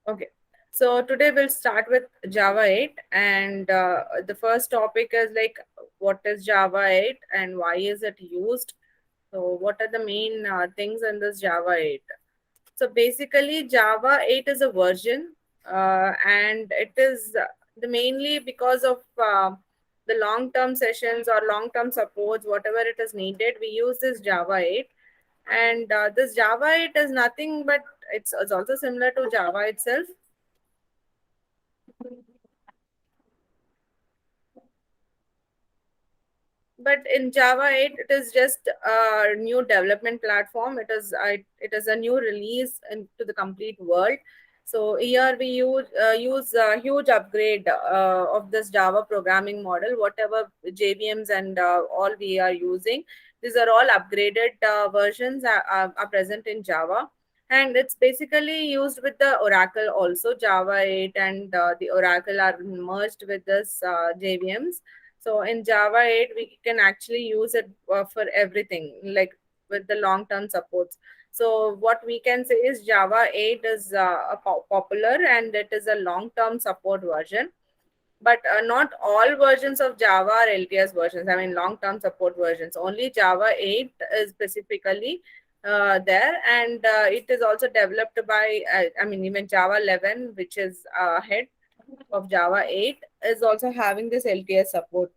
Okay. So today we'll start with Java 8, and the first topic is like what is Java 8 and why is it used? So what are the main things in this Java 8? So basically Java 8 is a version, and it is the mainly because of the long term sessions or long term supports, whatever it is needed, we use this Java 8. And this Java 8 is nothing but it's also similar to Java itself. But in Java 8 it is just a new development platform. It is a new release into the complete world. So here we use a huge upgrade of this Java programming model. Whatever JVMs and all we are using, these are all upgraded versions are present in Java. And it's basically used with the Oracle also. Java 8 and the Oracle are merged with this JVMs. So in Java 8, we can actually use it for everything, like with the long-term supports. So what we can say is Java 8 is popular and it is a long-term support version. But not all versions of Java are LTS versions. I mean, long-term support versions. Only Java 8 is specifically there, and it is also developed by. I mean, even Java 11, which is ahead of Java 8, is also having this LTS support.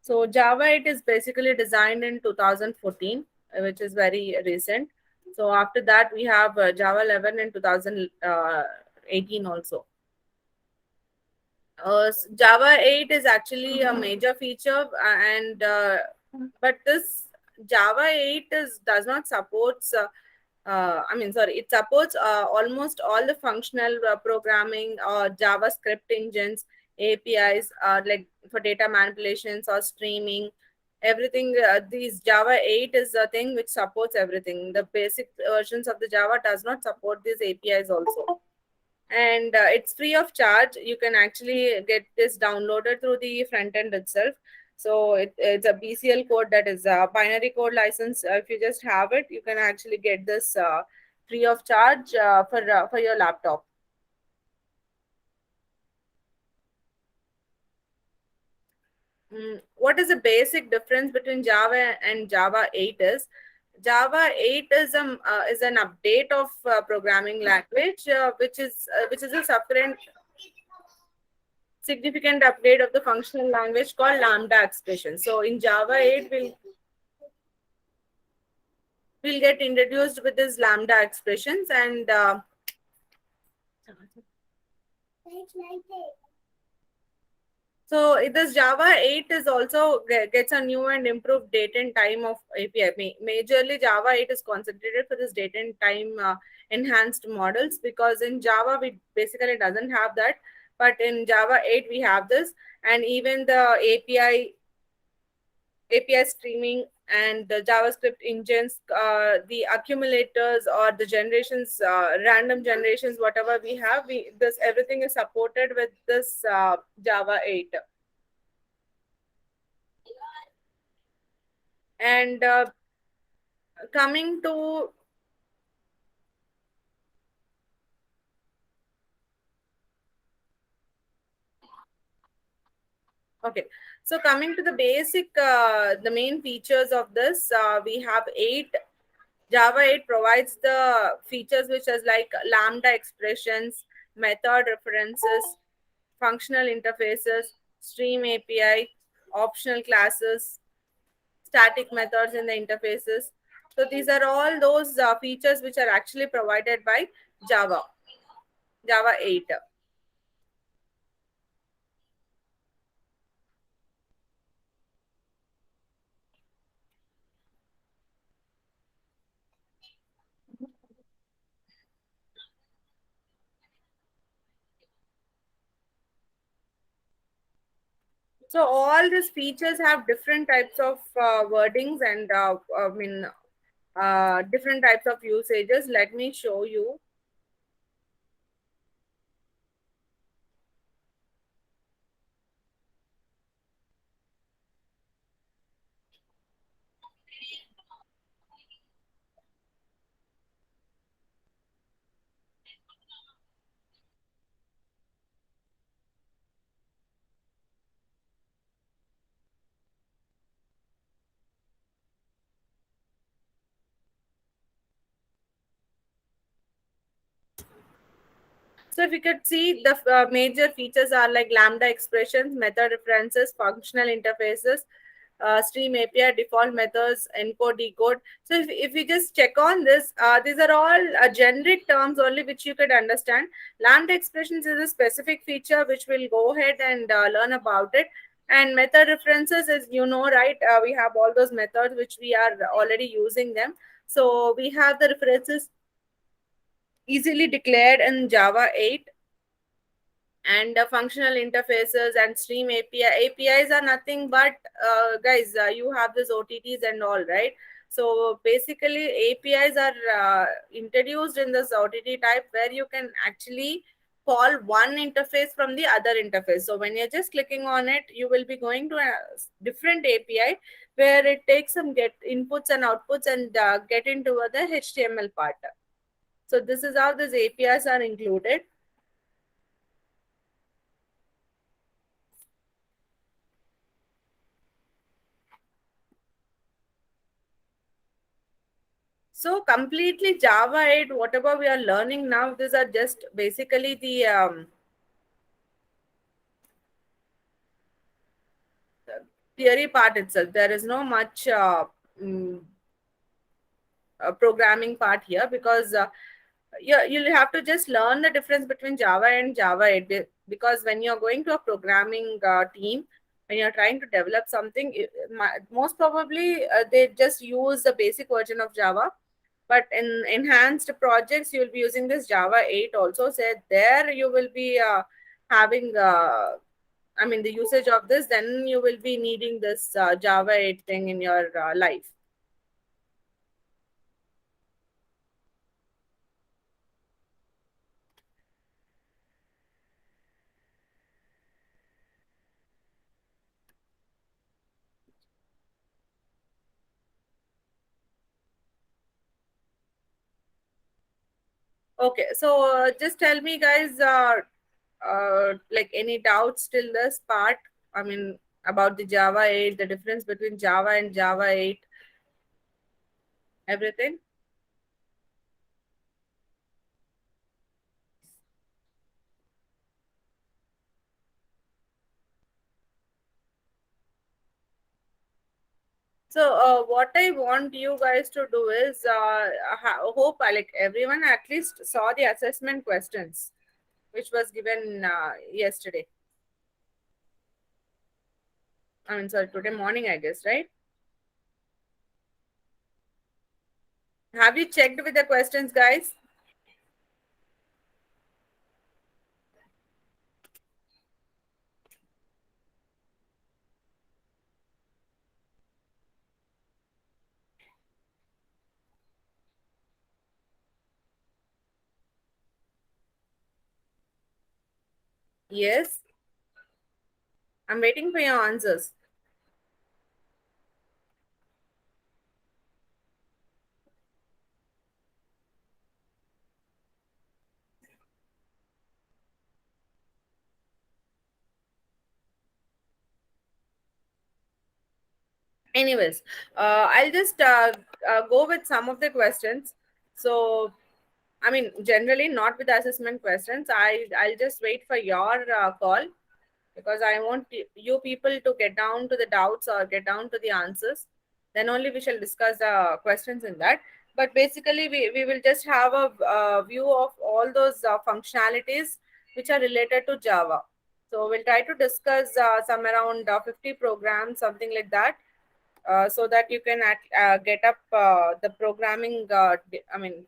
So Java 8 is basically designed in 2014, which is very recent. So after that, we have Java 11 in 2018 also. Java 8 is actually a major feature, and but this Java 8 does not supports. I mean, sorry, it supports almost all the functional programming or JavaScript engines, APIs, like for data manipulations or streaming. Everything. These Java 8 is a thing which supports everything. The basic versions of the Java does not support these APIs also, and it's free of charge. You can actually get this downloaded through the front end itself. So it's a BCL code, that is a binary code license. If you just have it, you can actually get this free of charge for your laptop. What is the basic difference between Java and Java 8 is Java 8 is an update of programming language, which is a significant update of the functional language called lambda expression. So in Java 8, we'll get introduced with this lambda expressions, and so this Java 8 is also gets a new and improved date and time of API. Majorly Java 8 is concentrated for this date and time enhanced models, because in Java we basically doesn't have that, but in Java 8 we have this. And even the API streaming and the JavaScript engines, the accumulators or the generations, random generations, whatever we have, we this everything is supported with this Java 8. And coming to okay, so coming to the basic, the main features of this, we have 8. Java 8 provides the features which is like lambda expressions, method references, functional interfaces, stream API, optional classes, static methods in the interfaces. So these are all those features which are actually provided by Java, Java 8. So all these features have different types of wordings, and I mean different types of usages. Let me show you. So if you could see, the major features are like lambda expressions, method references, functional interfaces, stream API, default methods, encode, decode. So if you just check on this, these are all generic terms only which you could understand. Lambda expressions is a specific feature which we'll go ahead and learn about it. And method references is, right, we have all those methods which we are already using them. So we have the references easily declared in Java 8, and functional interfaces and stream API. APIs are nothing but, guys, you have this OTTs and all, right? So basically, APIs are introduced in this OTT type where you can actually call one interface from the other interface. So when you're just clicking on it, you will be going to a different API where it takes some get inputs and outputs and get into the HTML part. So this is how these APIs are included. So completely Java 8, whatever we are learning now, these are just basically the theory part itself. There is no much mm, programming part here, because you'll have to just learn the difference between Java and Java 8, because when you're going to a programming team, when you're trying to develop something, most probably they just use the basic version of Java. But in enhanced projects, you'll be using this Java 8 also. So there you will be having, I mean, the usage of this, then you will be needing this Java 8 thing in your life. Okay, so just tell me, guys, like any doubts till this part? I mean, about the Java 8, the difference between Java and Java 8, everything. So, what I want you guys to do is, hope like everyone at least saw the assessment questions which was given yesterday. I mean, sorry, today morning, I guess, right? Have you checked with the questions, guys? Yes, I'm waiting for your answers. Anyways, I'll just go with some of the questions. So, I mean, generally not with assessment questions. I'll just wait for your call, because I want you people to get down to the doubts or get down to the answers. Then only we shall discuss the questions in that. But basically, we will just have a view of all those functionalities which are related to Java. So we'll try to discuss some around 50 programs, something like that, so that you can get up the programming, I mean,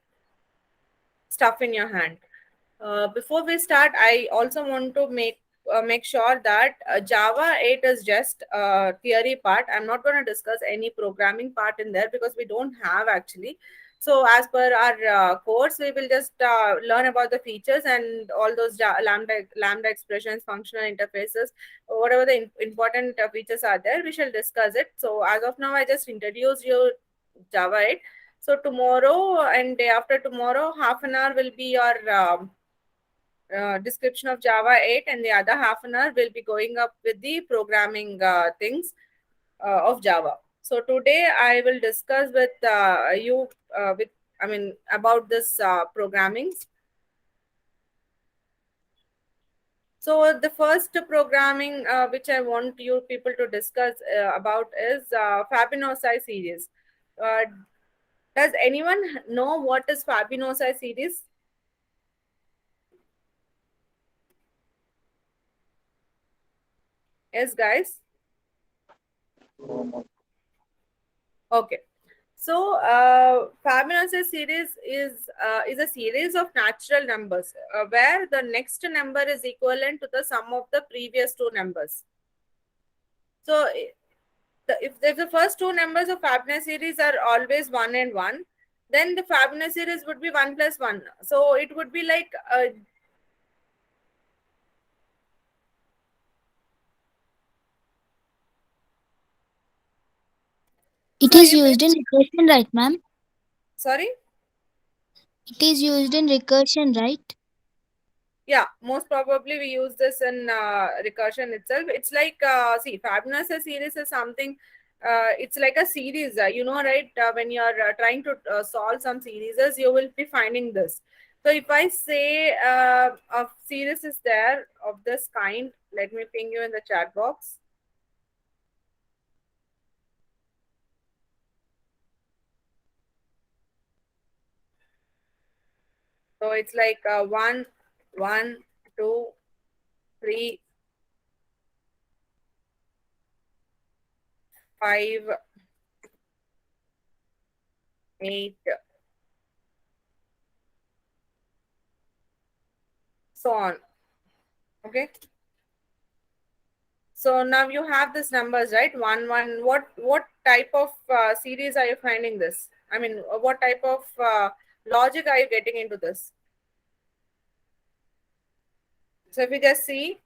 stuff in your hand. Before we start, I also want to make sure that Java 8 is just theory part. I'm not going to discuss any programming part in there because we don't have actually. So as per our course, we will just learn about the features and all those lambda expressions, functional interfaces, whatever the important features are there. We shall discuss it. So as of now, I just introduced you Java 8. So tomorrow and day after tomorrow, half an hour will be your description of Java 8, and the other half an hour will be going up with the programming things of Java. So today I will discuss with you with I mean about this programming. So the first programming which I want you people to discuss about is Fibonacci series. Uh, does anyone know what is Fibonacci series? Yes, guys. Okay. So, Fibonacci series is a series of natural numbers where the next number is equivalent to the sum of the previous two numbers. So, if the first two numbers of Fibonacci series are always 1 and 1, then the Fibonacci series would be 1 plus 1. So, it would be like, It so is if used in it's, recursion, right, ma'am? sorry? It is used in recursion, right? Yeah, most probably we use this in recursion itself. It's like, see, Fibonacci series is something, it's like a series, right? When you're trying to solve some series, you will be finding this. So if I say a series is there of this kind, let me ping you in the chat box. So it's like 1, 1, 2, 3, 5, 8, so on. Okay. So now you have this numbers, right? One, one. What type of series are you finding this? I mean, what type of logic are you getting into this? So if you just see,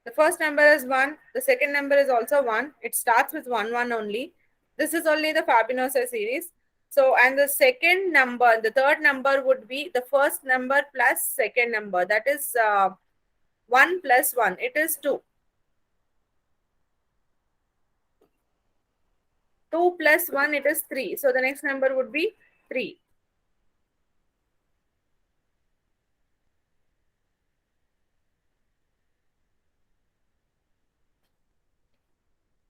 the first number is one. The second number is also one. It starts with one, one only. This is only the Fibonacci series. So and the second number, the third number would be the first number plus second number. That is one plus one. It is two. 2 plus 1, it is 3. So the next number would be 3.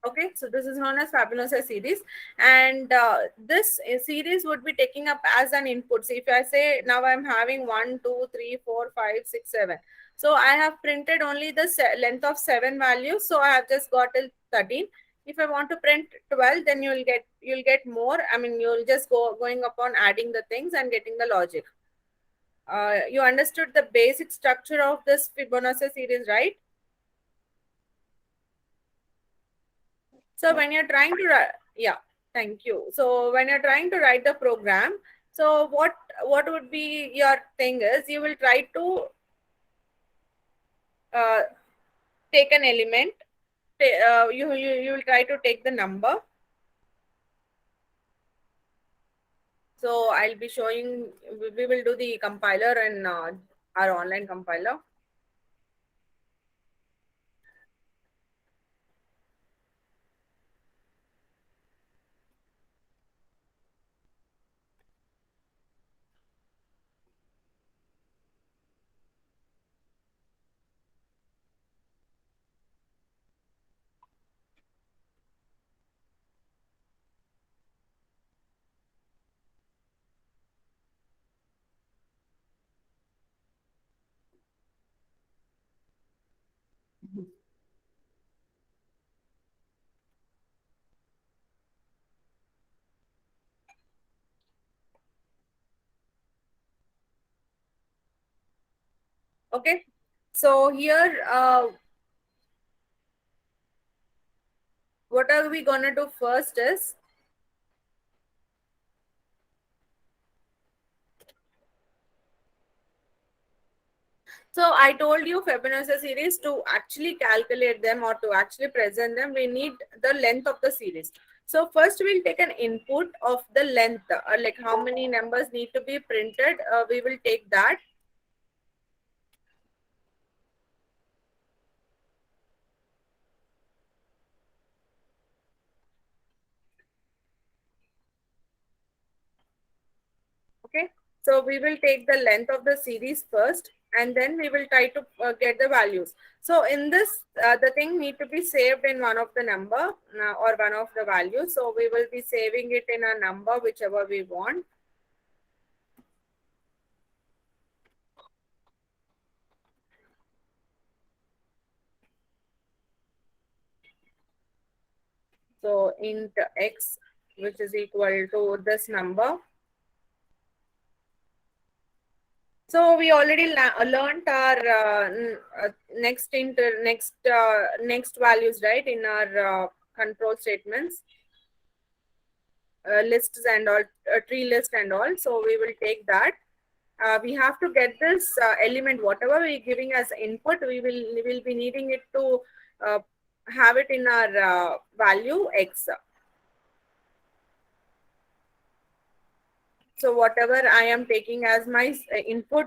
Okay, so this is known as Fibonacci series, and this series would be taking up as an input. So if I say now I'm having 1, 2, 3, 4, 5, 6, 7. So I have printed only the length of 7 values. So I have just got till 13. If I want to print 12, then you'll get more. I mean, you'll just going upon adding the things and getting the logic. You understood the basic structure of this Fibonacci series, right? So when you're trying to write, yeah, thank you. So when you're trying to write the program, so what would be your thing is you will try to uh, take an element. You will try to take the number. So I'll be showing. We will do the compiler and our online compiler. Okay. So here, what are we gonna do first is, so I told you Fibonacci series to actually calculate them or to actually present them, we need the length of the series. So first we'll take an input of the length, like how many numbers need to be printed. We will take that. Okay. So we will take the length of the series first. and then we will try to get the values. So in this, the thing need to be saved in one of the number or one of the values. So we will be saving it in a number whichever we want. So int x, which is equal to this number. So we already learned our next values, right, in our control statements, lists and all, tree list and all. So we will take that. We have to get this element, whatever we're giving as input, we will be needing it to uh, have it in our value x. So whatever I am taking as my input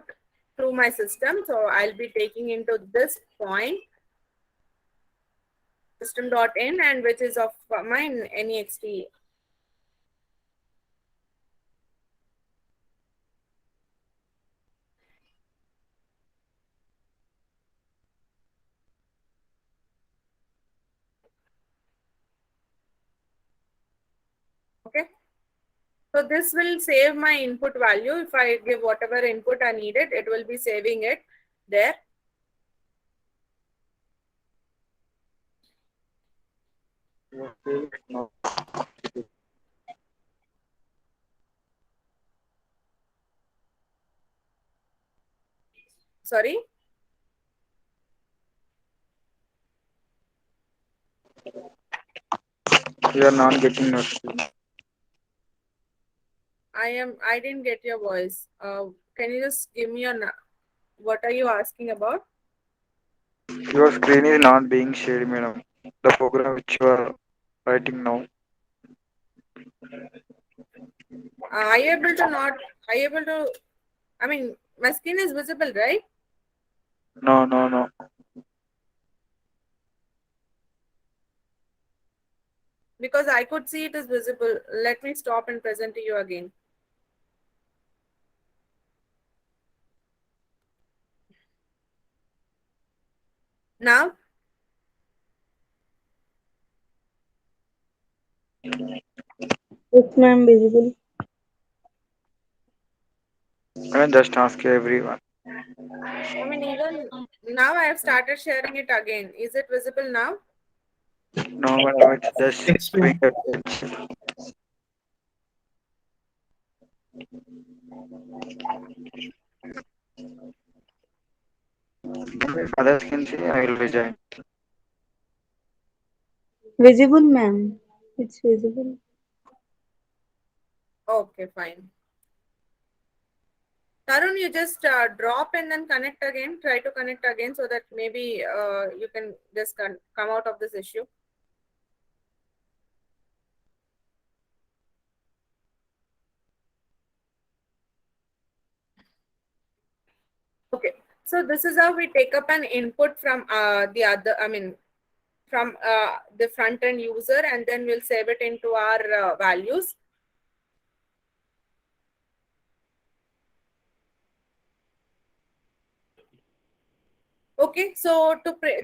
to my system, so I'll be taking into this point system.in, and which is of my next. Okay. So this will save my input value. If I give whatever input I needed, it will be saving it there. Sorry, You are not getting your I didn't get your voice. Can you just give me what are you asking about? your screen is not being shared, madam. The program which you are writing now. Are you able to not? Are you able to? I mean, my screen is visible, right? No, no, no. Because I could see it is visible. Let me stop and present to you again. Now, Yes, ma'am, visible. I just ask everyone. I mean, even now I have started sharing it again. Is it visible now? No, madam, it's just Yes, showing ma'am. a picture. If others can see, I will rejoin. Visible, ma'am. It's visible. Okay, fine. Tarun, you just drop and then connect again. Try to connect again so that maybe you can just come out of this issue. Okay. So this is how we take up an input from from the front end user, and then we'll save it into our values. Okay, so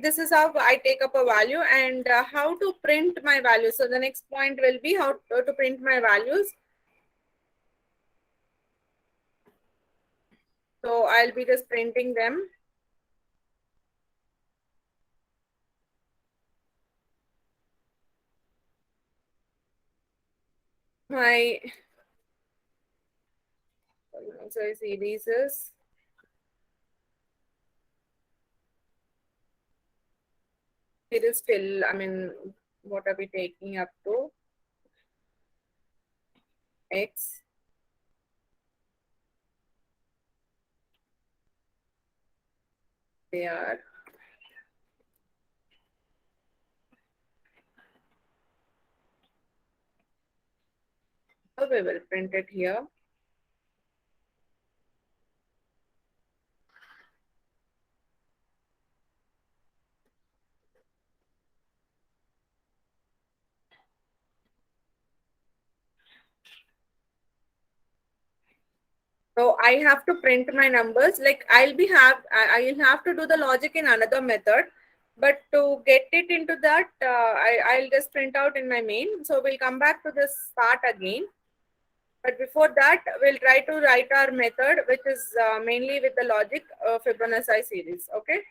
this is how I take up a value, and how to print my value. So the next point will be how to print my values. So I'll be just printing them. My so series is it is still, I mean, what are we taking up to? X. They are. So we will print it here. So I have to print my numbers. Like I'll have to do the logic in another method, but to get it into that, I'll just print out in my main. So we'll come back to this part again. But before that, we'll try to write our method, which is mainly with the logic Fibonacci series. Okay.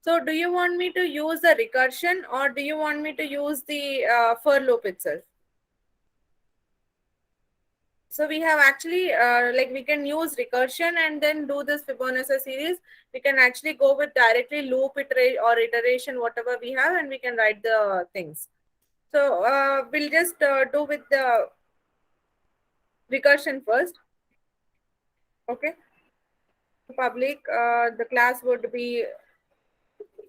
So do you want me to use the recursion, or do you want me to use the for loop itself? So we have actually like we can use recursion and then do this Fibonacci series. We can actually go with directly loop or iteration, whatever we have, and we can write the things. So we'll just do with the recursion first. Okay. Public, the class would be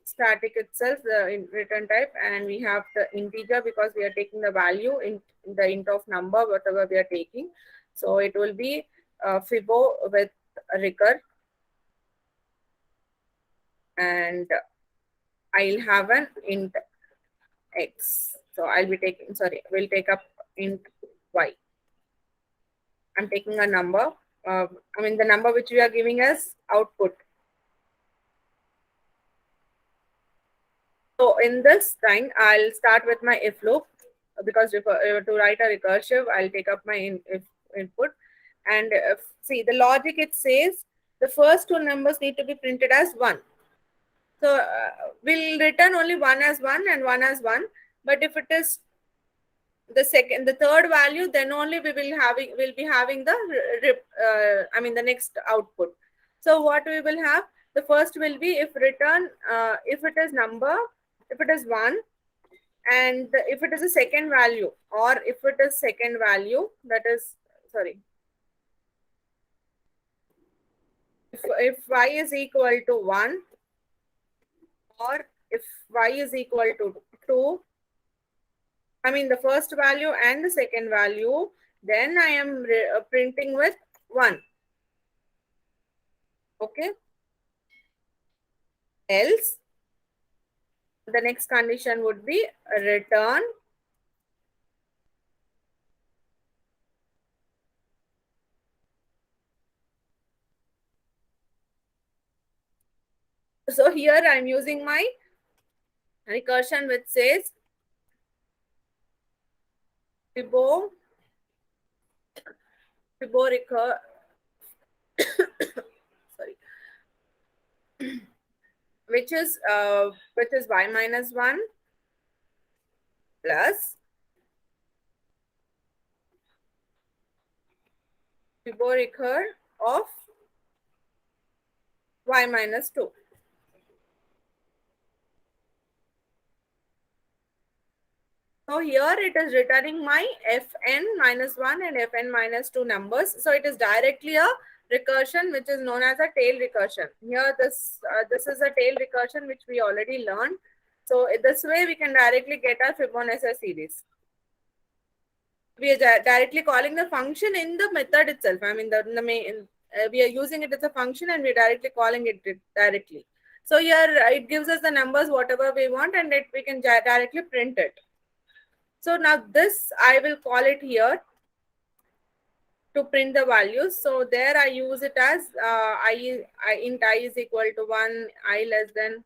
static itself, the return type, and we have the integer because we are taking the value in the int of number, whatever we are taking. So it will be Fibo with recur, and I'll have an int x. So I'll be taking, sorry, we'll take up int y. I'm taking a number. I mean the number which we are giving as output. So in this time, I'll start with my if loop because if, to write a recursive, I'll take up my if input. And see the logic, it says the first two numbers need to be printed as 1. So we'll return only 1 as 1 and 1 as 1. But if it is the third value, then only we'll be having the the next output. So what we will have, the first will be if return if it is number, if it is 1, and if it is a second value, or if it is second value, that is, sorry, if y is equal to 1, or if y is equal to 2, I mean the first value and the second value, then I am printing with 1. Okay. Else, the next condition would be return so here I'm using my recursion which says Fibo recur sorry which is y minus 1 plus Fibo recur of y minus 2. So here it is returning my fn minus 1 and fn minus 2 numbers. So it is directly a recursion which is known as a tail recursion. Here this is a tail recursion which we already learned. So this way we can directly get our Fibonacci series. We are directly calling the function in the method itself. I mean the main, we are using it as a function and we are directly calling it directly. So here it gives us the numbers whatever we want, and we can directly print it. So now this I will call it here to print the values. So there I use it as int I is equal to 1, I less than.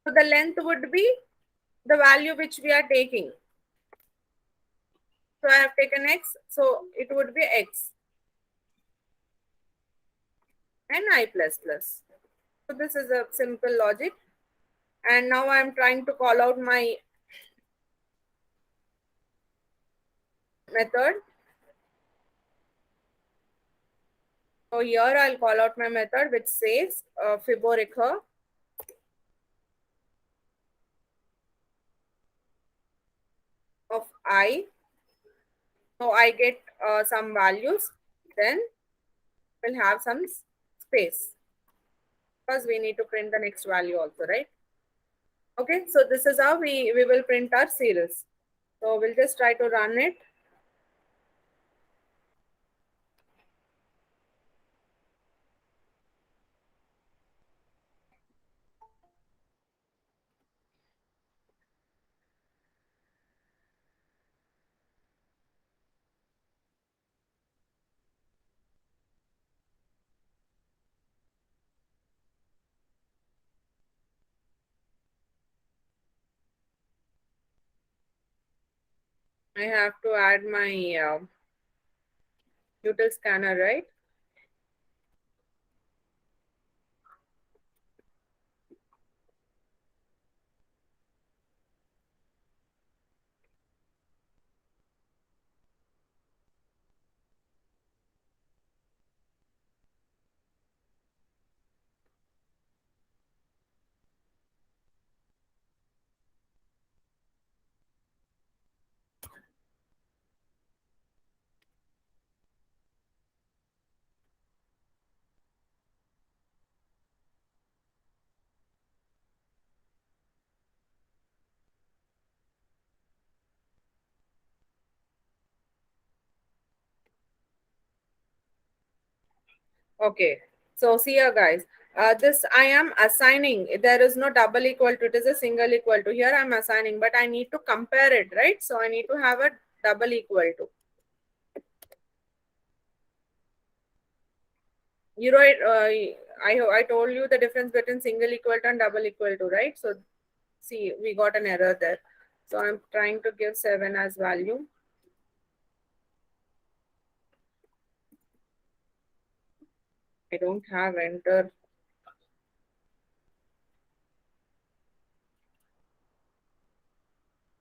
So the length would be the value which we are taking. So I have taken x, so it would be x and I plus plus. So this is a simple logic. And now I am trying to call out my method. So here I'll call out my method which says Fibonacci of I. So I get some values, then we'll have some space because we need to print the next value also, right? Okay, so this is how we will print our series. So we'll just try to run it. I have to add my util scanner, right? Okay, so see here, guys. This I am assigning. There is no double equal to. It is a single equal to. Here I'm assigning, but I need to compare it, right? So I need to have a double equal to. You know, I told you the difference between single equal to and double equal to, right? So see, we got an error there. So I'm trying to give 7 as value. I don't have enter.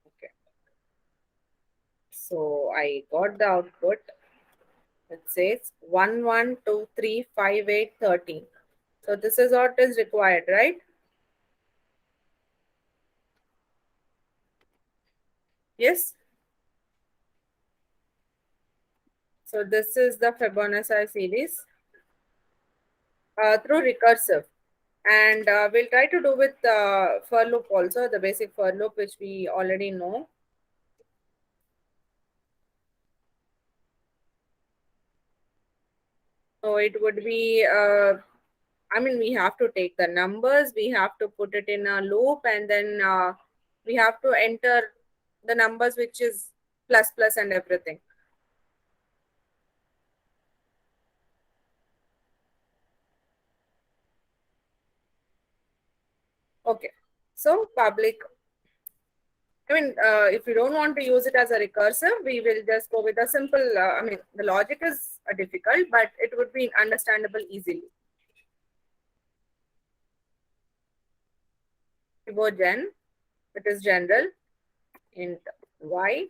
Okay. So I got the output. It says 1, 1, 2, 3, 5, 8, 13. So this is what is required, right? Yes. So this is the Fibonacci series through recursive. And we'll try to do with for loop also, the basic for loop, which we already know. So it would be, I mean, we have to take the numbers, we have to put it in a loop, and then we have to enter the numbers, which is plus plus and everything. Okay. So public, I mean, if you don't want to use it as a recursive, we will just go with a simple, I mean, the logic is difficult, but it would be understandable easily. Fibogen, it is general, int y.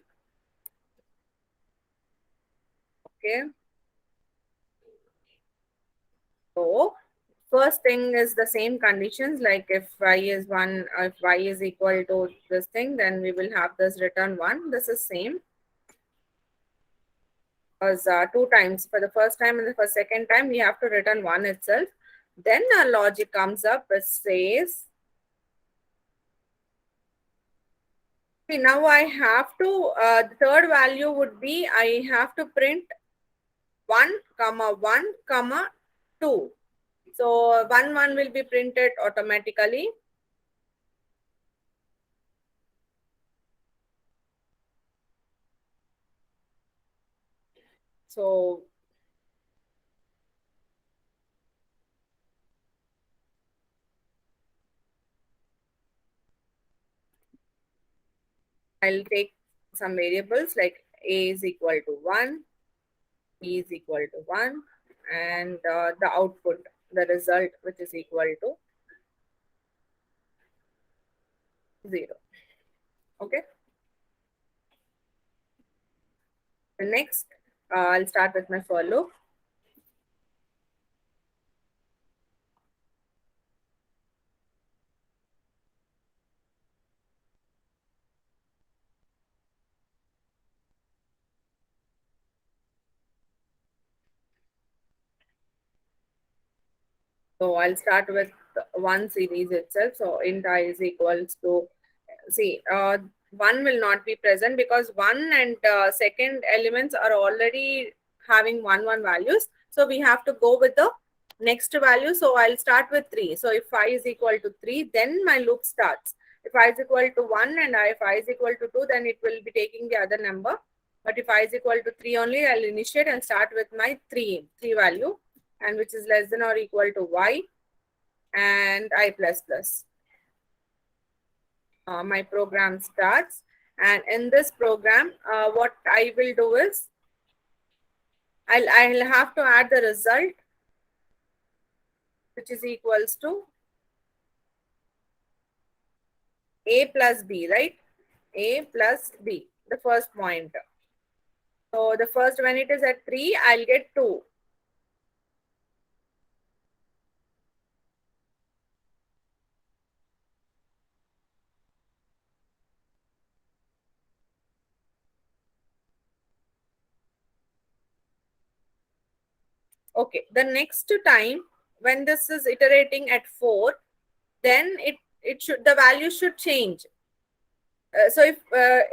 Okay. So first thing is the same conditions, like if y is 1, if y is equal to this thing, then we will have this return 1. This is same because 2 times, for the first time and for second time, we have to return 1 itself. Then our logic comes up, it says, see, now I have to, the third value would be, I have to print 1, comma 1, comma 2. So 1, 1 will be printed automatically. So I'll take some variables like a is equal to 1, b is equal to 1, and the output, the result, which is equal to 0. Okay. The next, I'll start with my for loop. So I'll start with one series itself. So int I is equals to, see, 1 will not be present because 1 and second elements are already having 1 values. So we have to go with the next value. So I'll start with 3. So if I is equal to 3, then my loop starts. If I is equal to 1 and if I is equal to 2, then it will be taking the other number. But if I is equal to 3 only, I'll initiate and start with my 3 value, and which is less than or equal to y and I plus plus. My program starts, and in this program, what I will do is I'll have to add the result, which is equals to a plus b, right? A plus b, the first point. So the first, when it is at 3, I'll get 2. Okay, the next time when this is iterating at 4, then it should, the value should change. So if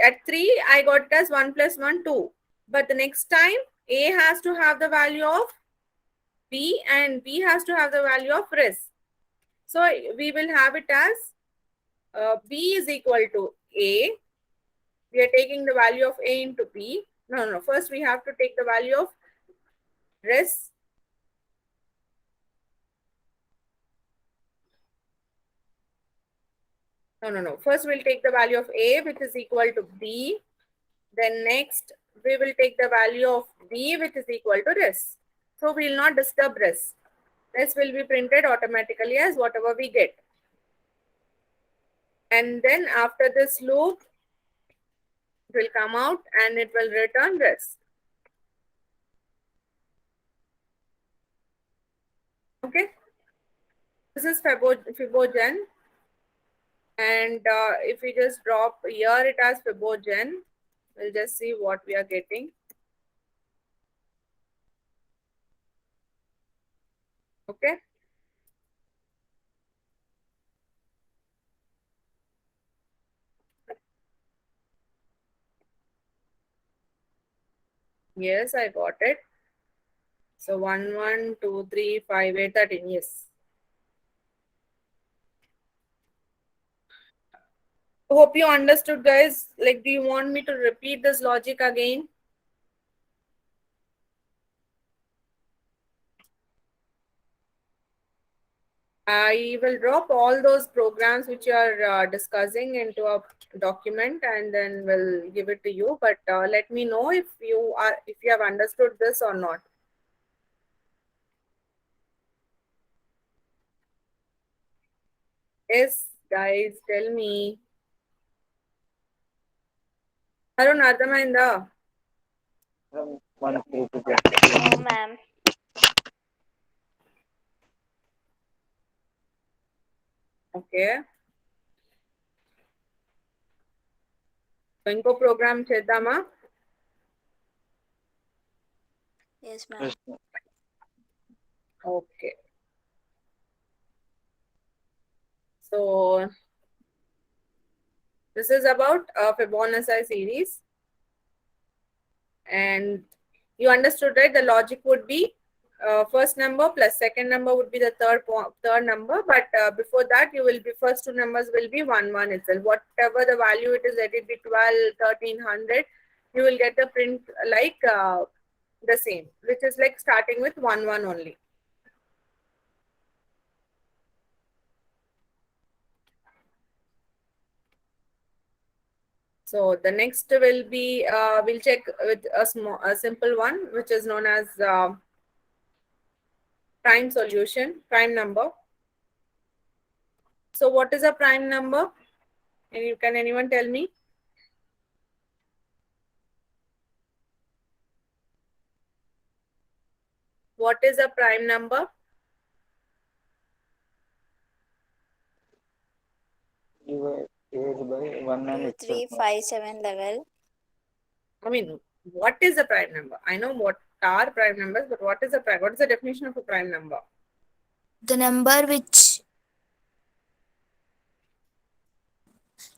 at 3 I got it as 1 plus 1 2, but the next time a has to have the value of b and b has to have the value of res. So we will have it as b is equal to a. We are taking the value of a into b. No, first we have to take the value of res. No. First we'll take the value of a, which is equal to b. Then next we will take the value of b, which is equal to res. So we will not disturb res. Res will be printed automatically as whatever we get. And then after this loop, it will come out and it will return res. Okay. This is Fibogen. And if we just drop here it as Fibogen, we'll just see what we are getting. Okay. Yes, I got it. So 1, 1, 2, 3, 5, 8, 13. Yes. Hope you understood, guys. Like, do you want me to repeat this logic again? I will drop all those programs which you are discussing into a document and then we'll give it to you. But let me know if you have understood this or not. Yes, guys, tell me. Arun, Ardhamainda? No, ma'am. Okay. So, inko program chedama. Yes, ma'am. Okay. So, this is about Fibonacci series. And you understood, right? The logic would be first number plus second number would be the third number. But before that, you will be first 2 numbers will be 1, 1 itself. Whatever the value it is, let it be 12, 1300, you will get the print like the same, which is like starting with 1, 1 only. So the next will be, we'll check with a simple one, which is known as prime solution, prime number. So what is a prime number? Can anyone tell me? What is a prime number? You age by 1 and 2, 3, 5, 7 level. I mean, what is a prime number? I know what are prime numbers, but what is a prime? What is the definition of a prime number? The number which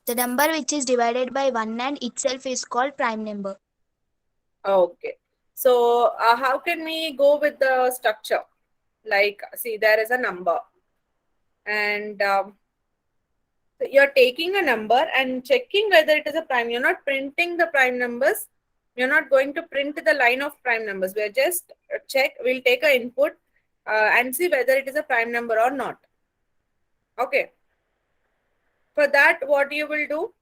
the number which is divided by 1 and itself is called prime number. Okay. So how can we go with the structure? Like, see, there is a number, and so you're taking a number and checking whether it is a prime. You're not printing the prime numbers. You're not going to print the line of prime numbers. We're just check. We'll take a input and see whether it is a prime number or not. Okay. For that, what you will do?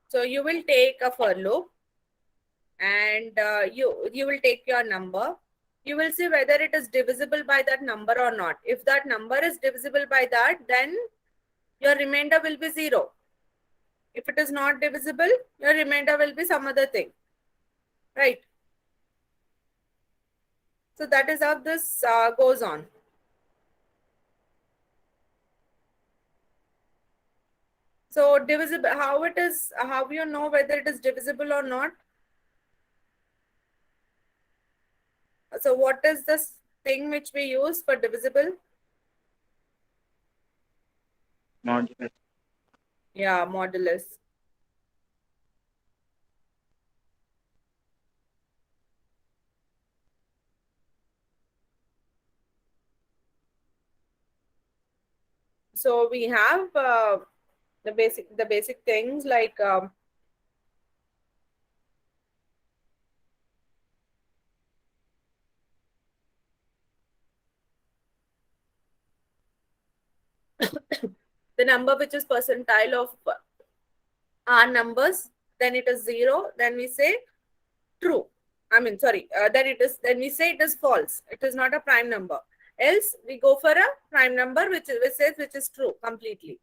So you will take a for loop, and you will take your number. You will see whether it is divisible by that number or not. If that number is divisible by that, then your remainder will be 0. If it is not divisible, your remainder will be some other thing, right? So that is how this goes on. So divisible, how it is, how you know whether it is divisible or not? So what is this thing which we use for divisible? Modulus. Yeah, modulus. So we have the basic things like the number which is percentile of our numbers, then it is 0, then we say true. I mean, sorry, then we say it is false. It is not a prime number. Else we go for a prime number which is true completely.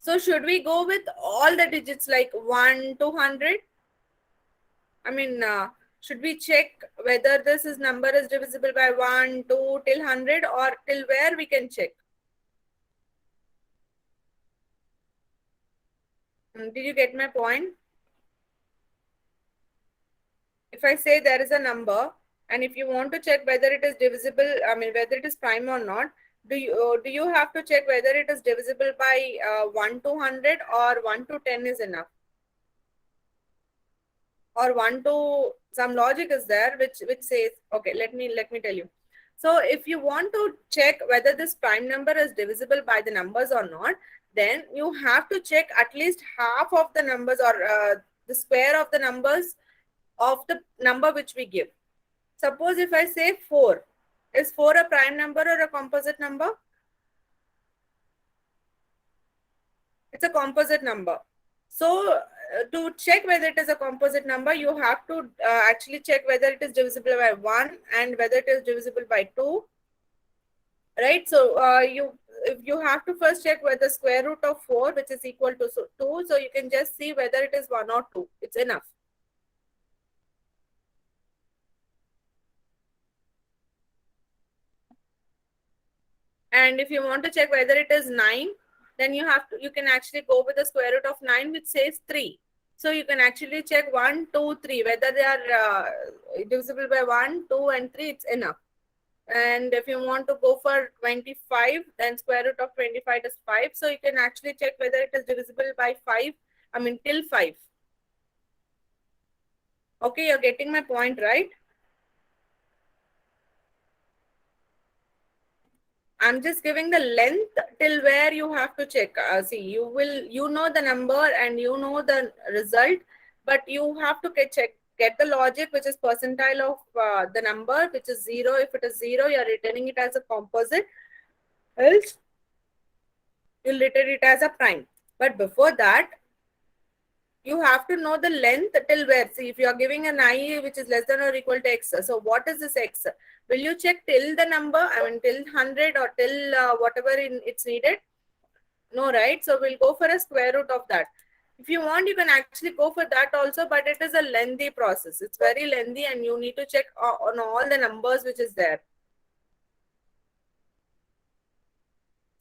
So should we go with all the digits like 1 to 100? I mean, should we check whether this is number is divisible by 1, 2 till 100, or till where we can check? Did you get my point? If I say there is a number, and if you want to check whether it is divisible, I mean whether it is prime or not, do you have to check whether it is divisible by 1 to 100 or 1 to 10 is enough? Or 1 to some logic is there which says, okay, let me tell you. So if you want to check whether this prime number is divisible by the numbers or not, then you have to check at least half of the numbers, or the square of the numbers of the number which we give. Suppose if I say 4, is 4 a prime number or a composite number? It's a composite number. So to check whether it is a composite number, you have to actually check whether it is divisible by 1 and whether it is divisible by 2, right? So you have to first check whether square root of 4, which is equal to 2, so you can just see whether it is 1 or 2. It's enough. And if you want to check whether it is 9, then you can actually go with the square root of 9, which says 3. So you can actually check 1, 2, 3, whether they are divisible by 1, 2, and 3, it's enough. And if you want to go for 25, then square root of 25 is 5. So you can actually check whether it is divisible by 5, I mean till 5. Okay, you're getting my point, right? I'm just giving the length till where you have to check. See, you know the number and you know the result, but you have to get the logic, which is percentile of the number, which is 0. If it is 0, you're returning it as a composite. Else, you'll return it as a prime. But before that, you have to know the length till where. See, if you are giving an I which is less than or equal to x, so what is this x? Will you check till the number, I mean till 100 or till whatever it's needed? No, right? So we'll go for a square root of that. If you want, you can actually go for that also, but it is a lengthy process. It's very lengthy and you need to check on all the numbers which is there.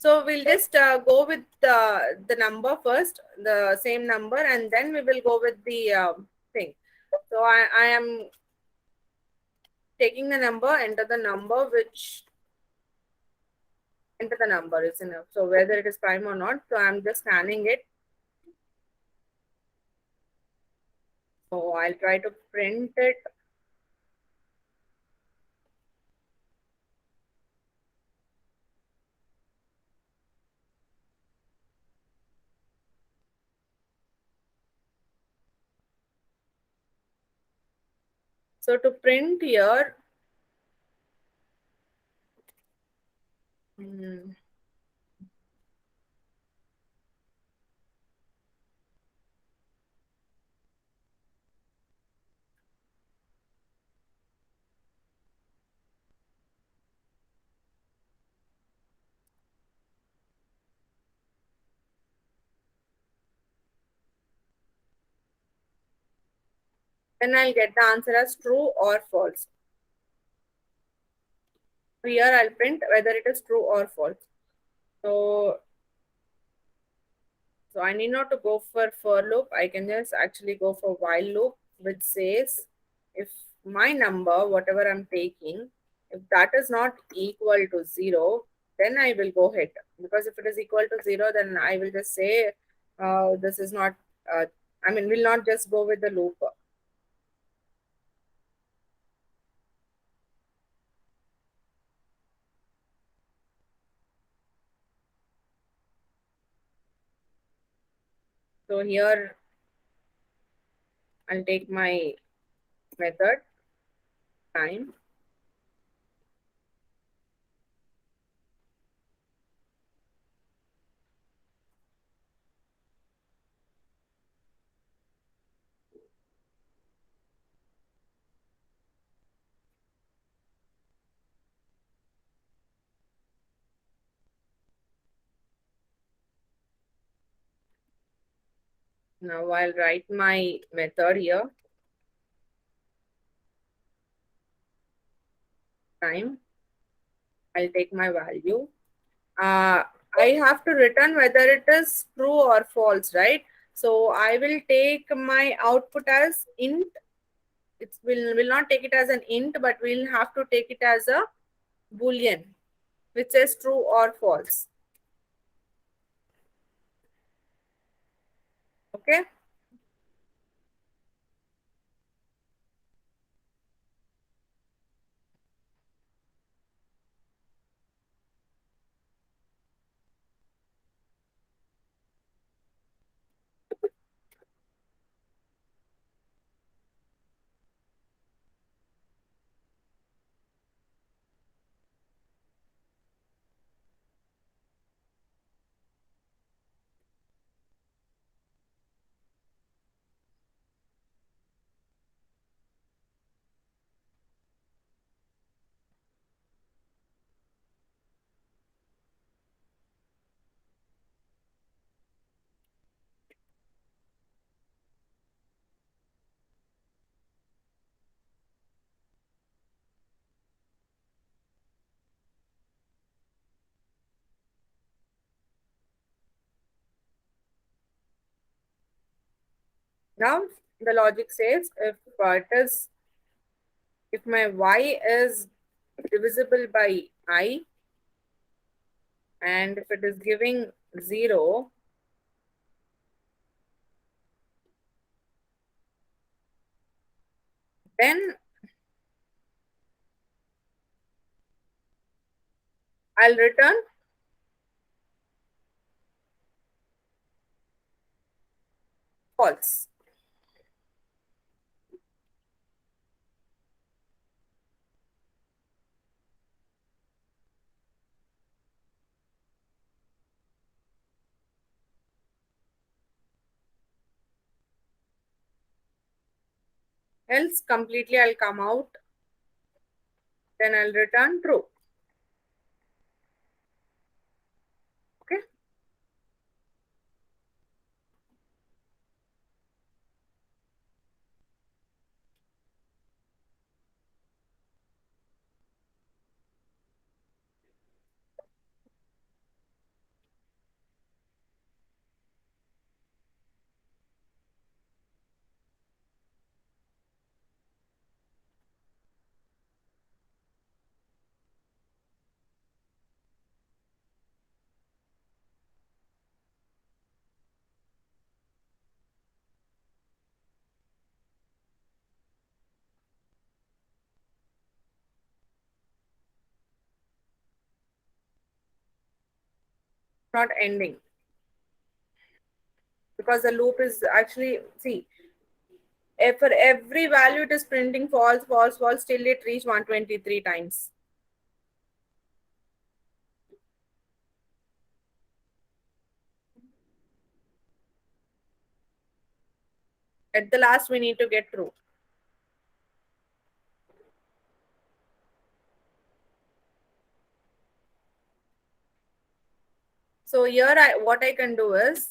So we'll just go with the number first, the same number, and then we will go with the thing. So I am taking the number, enter the number, which enter the number is enough. So whether it is prime or not, so I'm just scanning it. So I'll try to print it. So to print here, hmm, then I'll get the answer as true or false. Here I'll print whether it is true or false. So I need not to go for loop. I can just actually go for while loop, which says if my number, whatever I'm taking, if that is not equal to 0, then I will go ahead. Because if it is equal to 0, then I will just say this is not, we'll not just go with the loop. So here I'll take my method time. Now I'll write my method here, time. I'll take my value. I have to return whether it is true or false, right? So I will take my output as int. It will not take it as an int, but we'll have to take it as a boolean, which says true or false. Okay. Now the logic says if my y is divisible by I, and if it is giving 0, then I'll return false. Else completely I'll come out, then I'll return true. Okay. not ending, because the loop is actually, see, if for every value it is printing false, false, false till it reach 123 times. At the last, we need to get true. So here, what I can do is,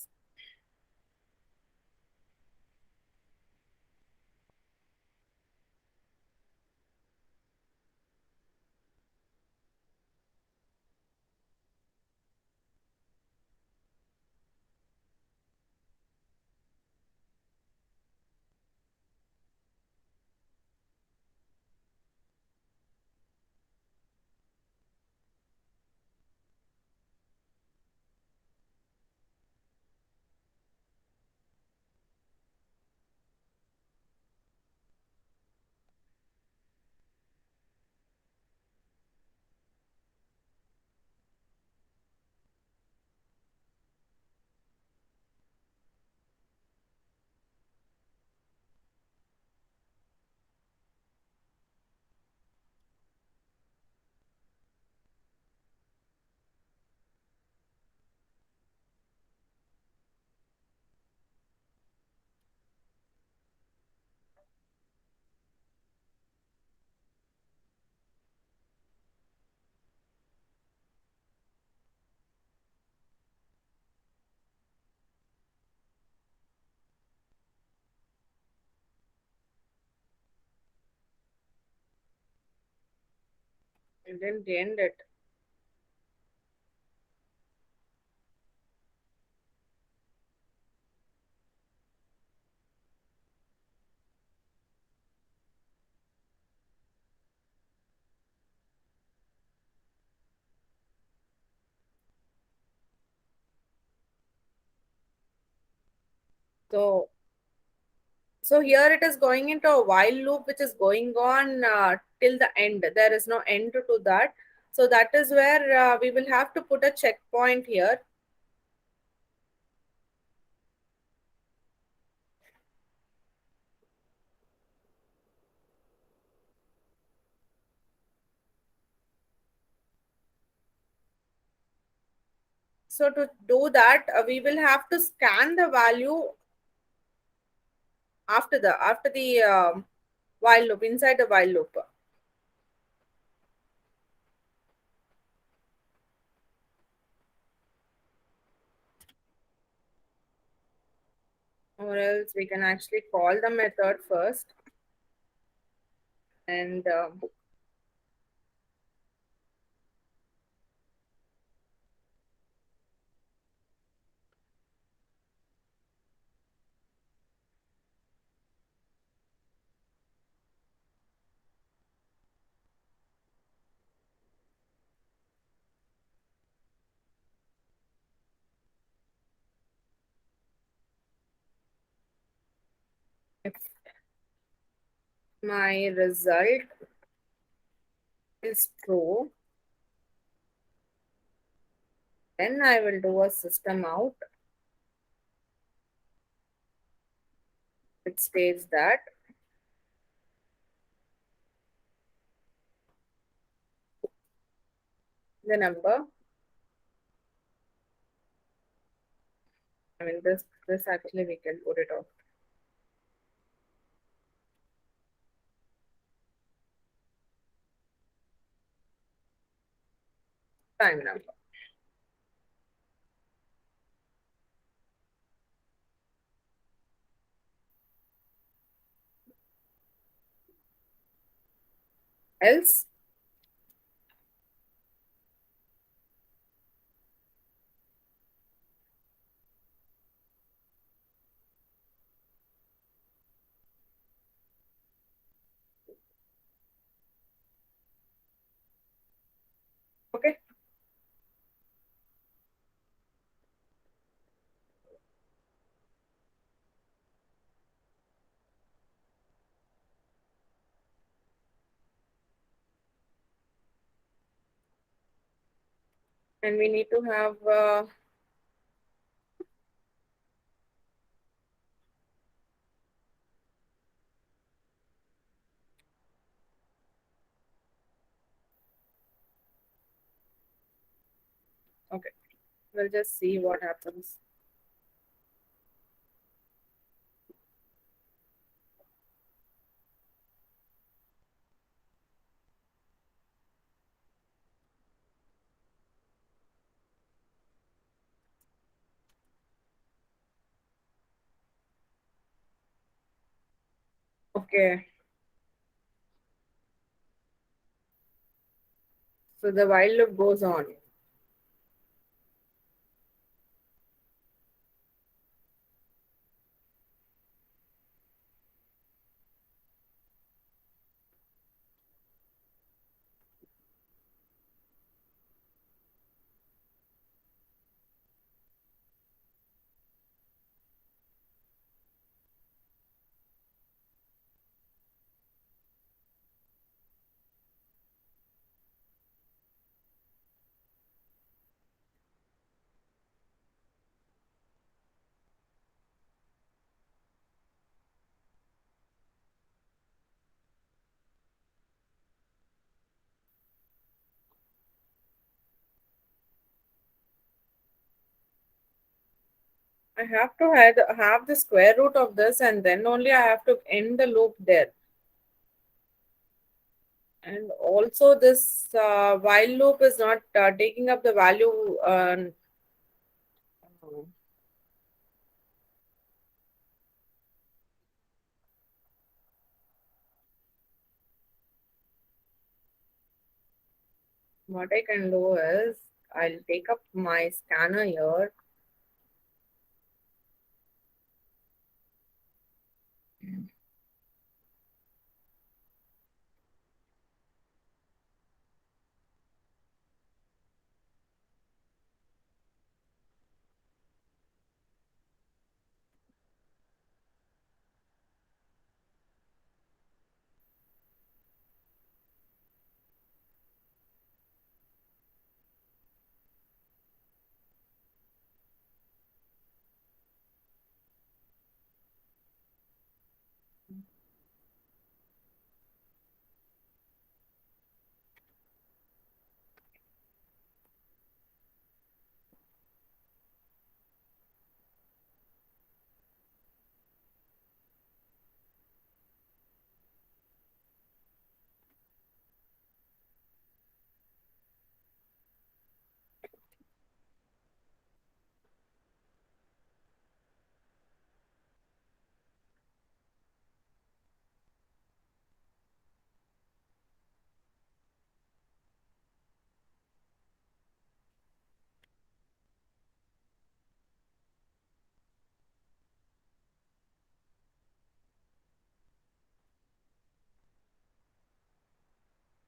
it didn't end it. So, so here it is going into a while loop, which is going on till the end. There is no end to that. So that is where we will have to put a checkpoint here. So to do that, we will have to scan the value after the while loop, inside the while loop, or else we can actually call the method first, and if my result is true, then I will do a system out. It states that the number, I mean this actually we can put it off. Time number. Else, okay. And we need to have We'll just see what happens. Okay, so the while loop goes on. I have to have the square root of this, and then only I have to end the loop there. And also, this while loop is not taking up the value. What I can do is I'll take up my scanner here.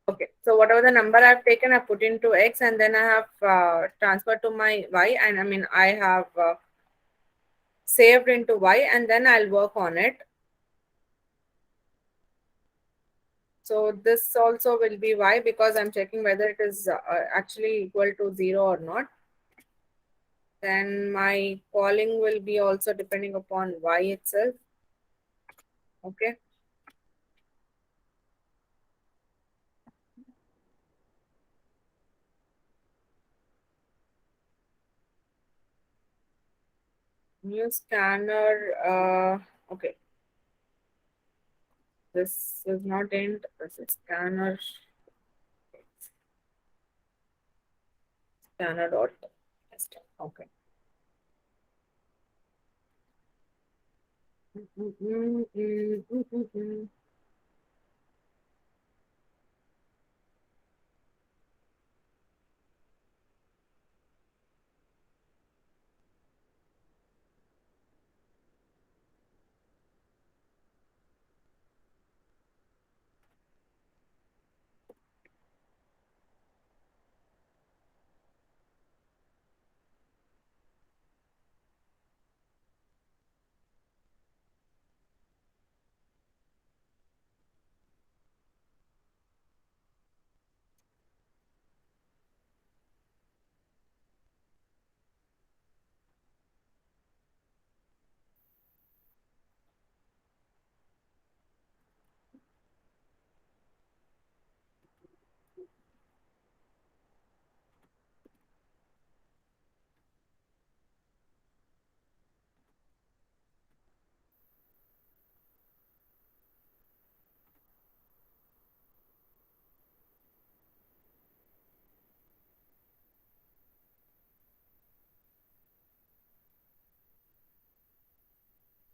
Okay, so whatever the number I've taken, I put into X, and then I have transferred to my Y, and I mean I have saved into Y, and then I'll work on it. So this also will be Y because I'm checking whether it is actually equal to 0 or not. Then my calling will be also depending upon Y itself. Okay. New scanner. Okay. This is not int. This is scanner. Scanner dot. Okay. Mm, mm, mm, mm, mm, mm.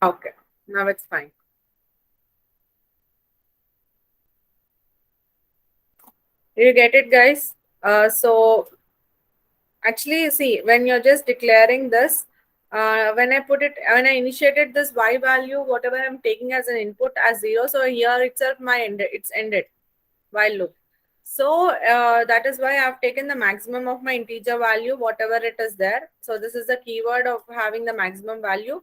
Okay, now it's fine. You get it, guys? So actually, see, when you're just declaring this, when I initiated this y value, whatever I'm taking as an input as 0, so here itself it's ended while loop. So that is why I've taken the maximum of my integer value, whatever it is there. So this is the keyword of having the maximum value,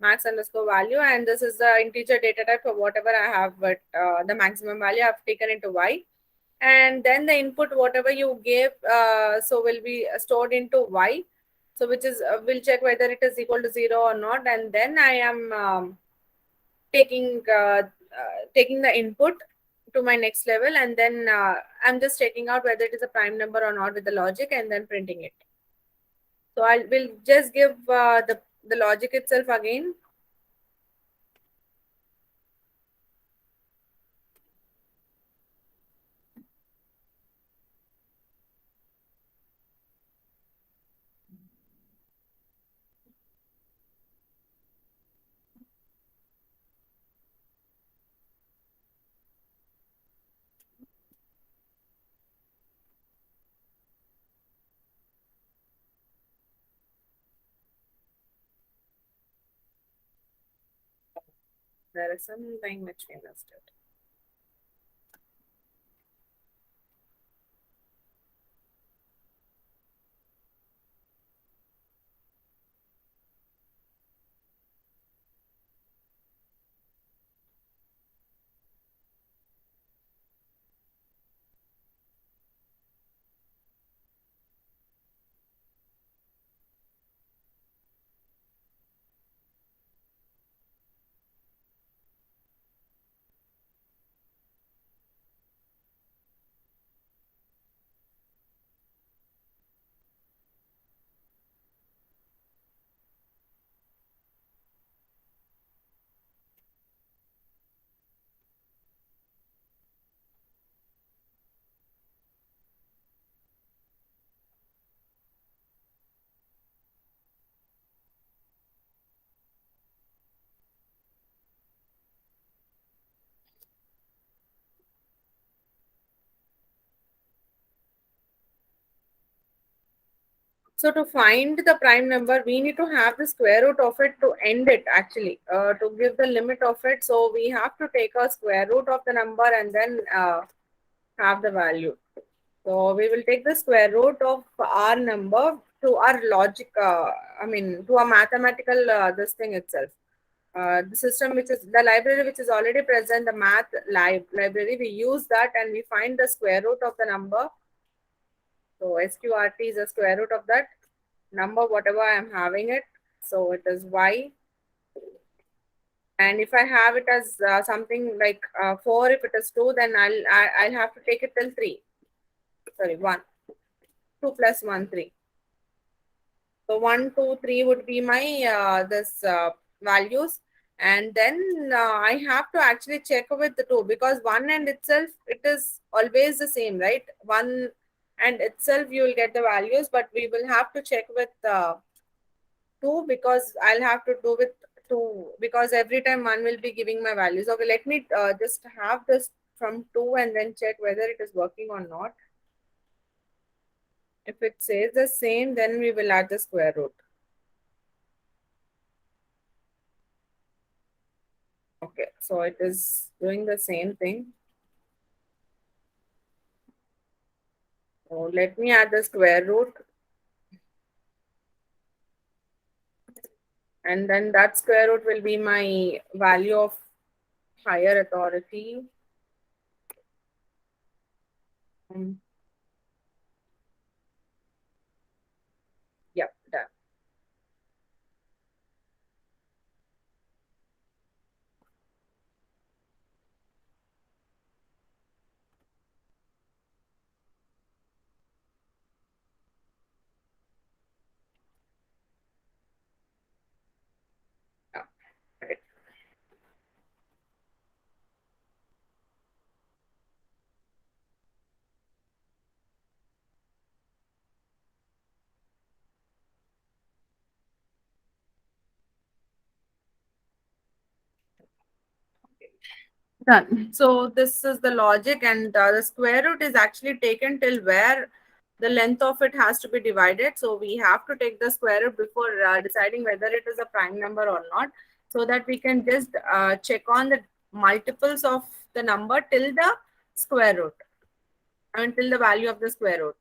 max underscore value, and this is the integer data type for whatever I have, but the maximum value I've taken into y, and then the input whatever you gave so will be stored into y, so which is will check whether it is equal to 0 or not, and then I am taking taking the input to my next level, and then I'm just checking out whether it is a prime number or not with the logic, and then printing it. So I will just give the logic itself again. There is something which we missed it. So to find the prime number, we need to have the square root of it to end it actually, to give the limit of it. So we have to take a square root of the number and then have the value. So we will take the square root of our number to our logic, to a mathematical this thing itself. The system which is the library which is already present, the math library, we use that and we find the square root of the number. So sqrt is the square root of that number, whatever I am having it. So it is y. And if I have it as something like 4, if it is 2, then I'll have to take it till 3. Sorry, 1. 2 plus 1, 3. So 1, 2, 3 would be my this values, and then I have to actually check with the 2, because 1 and itself it is always the same, right? 1 and itself you will get the values, but we will have to check with 2, because I'll have to do with 2, because every time 1 will be giving my values. Okay, let me just have this from 2 and then check whether it is working or not. If it says the same, then we will add the square root. Okay, so it is doing the same thing. So let me add the square root. And then that square root will be my value of higher authority. Yep, done. Yeah, right. Done. So this is the logic, and the square root is actually taken till where the length of it has to be divided. So we have to take the square root before deciding whether it is a prime number or not, so that we can just check on the multiples of the number till the square root, I mean till the value of the square root.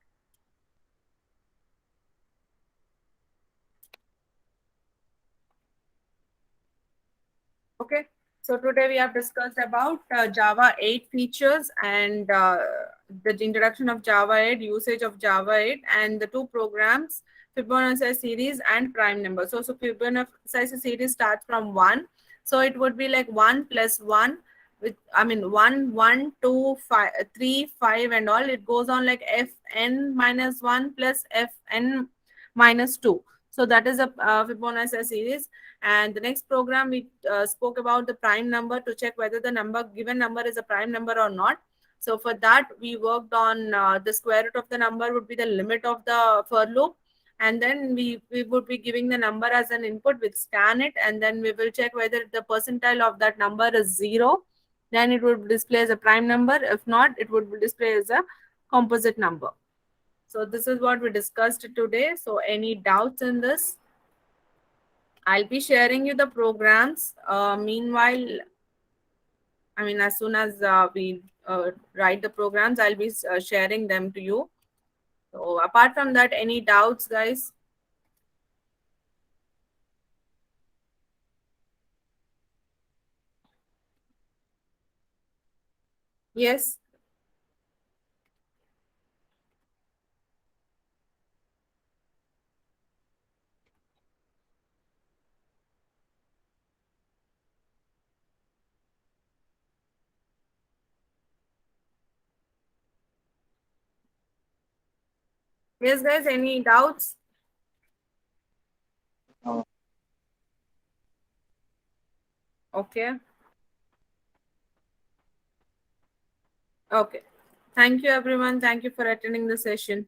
Okay, so today we have discussed about Java 8 features and the introduction of Java 8, usage of Java 8, and the two programs, Fibonacci series and prime number. So Fibonacci series starts from 1. So it would be like 1 plus 1, with, I mean, 1, 1, 2, 5, 3, 5, and all. It goes on like fn minus 1 plus fn minus 2. So that is a Fibonacci series. And the next program, we spoke about the prime number to check whether the given number is a prime number or not. So for that, we worked on the square root of the number would be the limit of the for loop. And then we would be giving the number as an input with scan it. And then we will check whether the percentile of that number is 0. Then it would display as a prime number. If not, it would display as a composite number. So this is what we discussed today. So any doubts in this? I'll be sharing you the programs. Meanwhile, I mean, as soon as we write the programs, I'll be sharing them to you. So apart from that, any doubts, guys? Yes. Yes, guys, any doubts? Uh, Okay. Okay. Thank you, everyone. Thank you for attending the session.